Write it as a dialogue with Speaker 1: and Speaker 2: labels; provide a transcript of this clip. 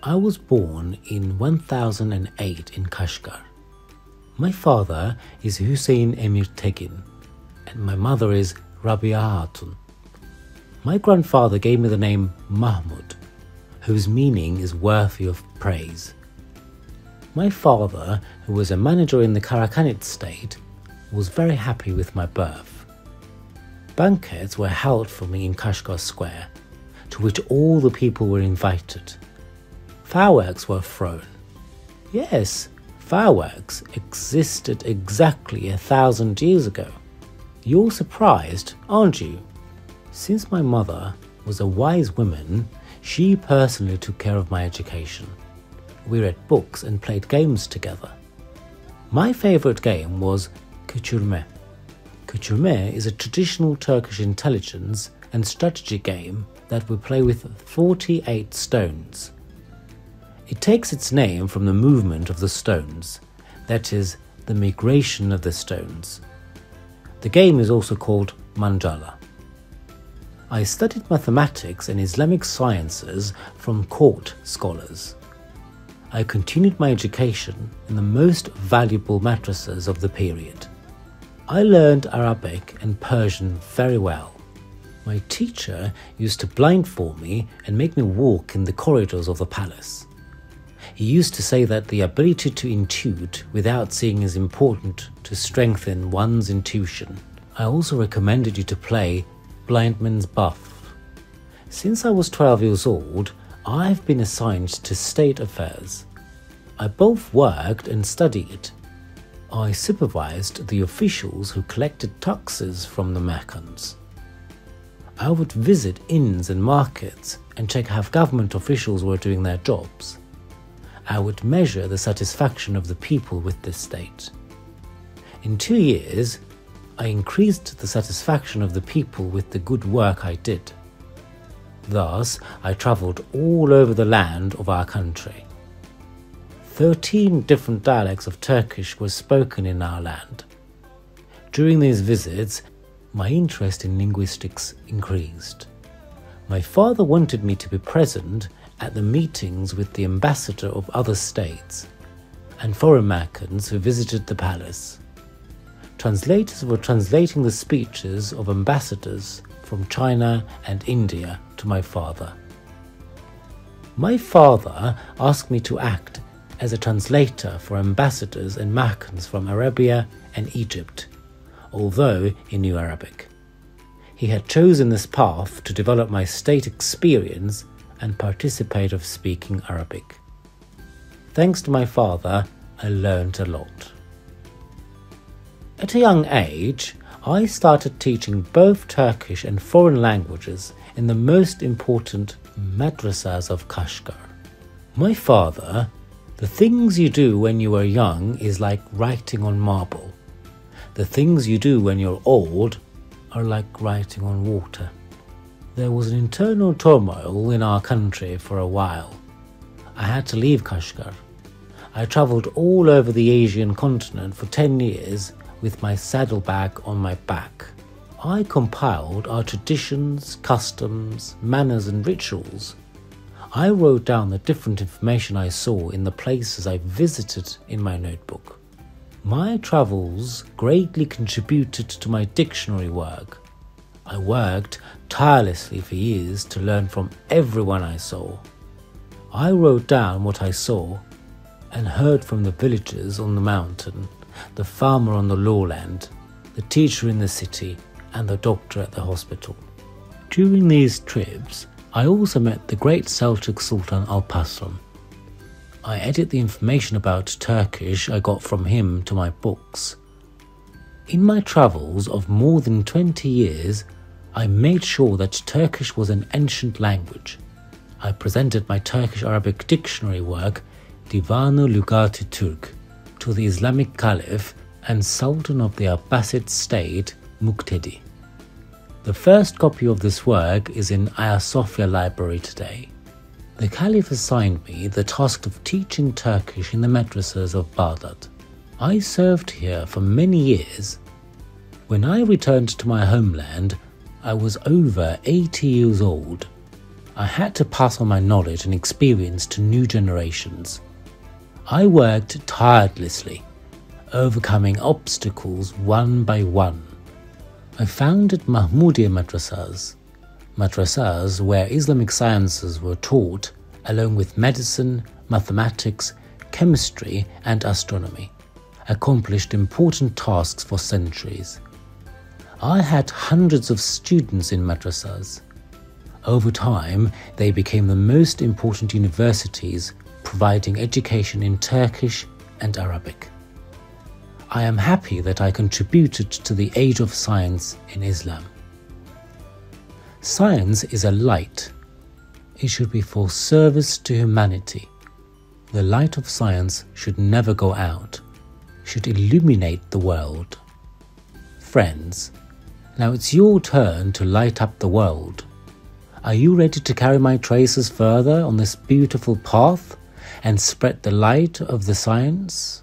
Speaker 1: I was born in 1008 in Kâşgarlı. My father is Hüseyin Emir Tekin and my mother is Rabia Hatun. My grandfather gave me the name Mahmud, whose meaning is worthy of praise. My father, who was a manager in the Karakanit state, was very happy with my birth. Banquets were held for me in Kâşgarlı Square, to which all the people were invited. Fireworks were thrown. Yes, fireworks existed exactly 1,000 years ago. You're surprised, aren't you? Since my mother was a wise woman, she personally took care of my education. We read books and played games together. My favorite game was Küçülme. Küçülme is a traditional Turkish intelligence and strategy game that we play with 48 stones. It takes its name from the movement of the stones, that is, the migration of the stones. The game is also called Mandala. I studied mathematics and Islamic sciences from court scholars. I continued my education in the most valuable madrasas of the period. I learned Arabic and Persian very well. My teacher used to blindfold me and make me walk in the corridors of the palace. He used to say that the ability to intuit without seeing is important to strengthen one's intuition. I also recommended you to play Blindman's Buff. Since I was 12 years old, I've been assigned to state affairs. I both worked and studied. I supervised the officials who collected taxes from the Mexicans. I would visit inns and markets and check how government officials were doing their jobs. I would measure the satisfaction of the people with the state. In 2 years, I increased the satisfaction of the people with the good work I did. Thus, I travelled all over the land of our country. 13 different dialects of Turkish were spoken in our land. During these visits, my interest in linguistics increased. My father wanted me to be present at the meetings with the ambassador of other states and foreign Americans who visited the palace. Translators were translating the speeches of ambassadors from China and India to my father. My father asked me to act as a translator for ambassadors and Americans from Arabia and Egypt, although he knew Arabic. He had chosen this path to develop my state experience and participate of speaking Arabic. Thanks to my father, I learned a lot. At a young age, I started teaching both Turkish and foreign languages in the most important madrasas of Kâşgarlı. My father, the things you do when you are young is like writing on marble. The things you do when you're old are like writing on water. There was an internal turmoil in our country for a while. I had to leave Kâşgarlı. I travelled all over the Asian continent for 10 years with my saddlebag on my back. I compiled our traditions, customs, manners and rituals. I wrote down the different information I saw in the places I visited in my notebook. My travels greatly contributed to my dictionary work. I worked tirelessly for years to learn from everyone I saw. I wrote down what I saw and heard from the villagers on the mountain, the farmer on the lowland, the teacher in the city, and the doctor at the hospital. During these trips, I also met the great Selçuk Sultan Alparslan. I added the information about Turkish I got from him to my books. In my travels of more than 20 years, I made sure that Turkish was an ancient language. I presented my Turkish-Arabic dictionary work, Divan-ı Lügat-ı Türk, to the Islamic Caliph and Sultan of the Abbasid state, Muqtedi. The first copy of this work is in Ayasofya Library today. The Caliph assigned me the task of teaching Turkish in the madrasas of Baghdad. I served here for many years. When I returned to my homeland, I was over 80 years old. I had to pass on my knowledge and experience to new generations. I worked tirelessly, overcoming obstacles one by one. I founded Mahmudiya madrasas where Islamic sciences were taught along with medicine, mathematics, chemistry and astronomy, accomplished important tasks for centuries. I had hundreds of students in madrasas. Over time, they became the most important universities providing education in Turkish and Arabic. I am happy that I contributed to the age of science in Islam. Science is a light. It should be for service to humanity. The light of science should never go out, should illuminate the world. Friends, now it's your turn to light up the world. Are you ready to carry my traces further on this beautiful path and spread the light of the science?